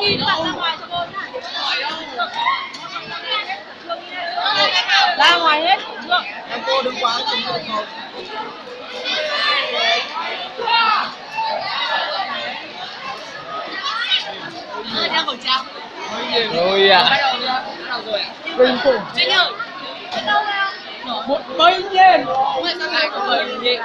đi bạn ra ngoài cho cô nhá. Ra ngoài hết. Em cô đứng quá không được không? Đeo khẩu trang. Rồi à. Bắt đầu rồi ạ. Kinh khủng. Chết nhờ. Đâu nào? Một bấy nhiên. Sao lại có bầy gì?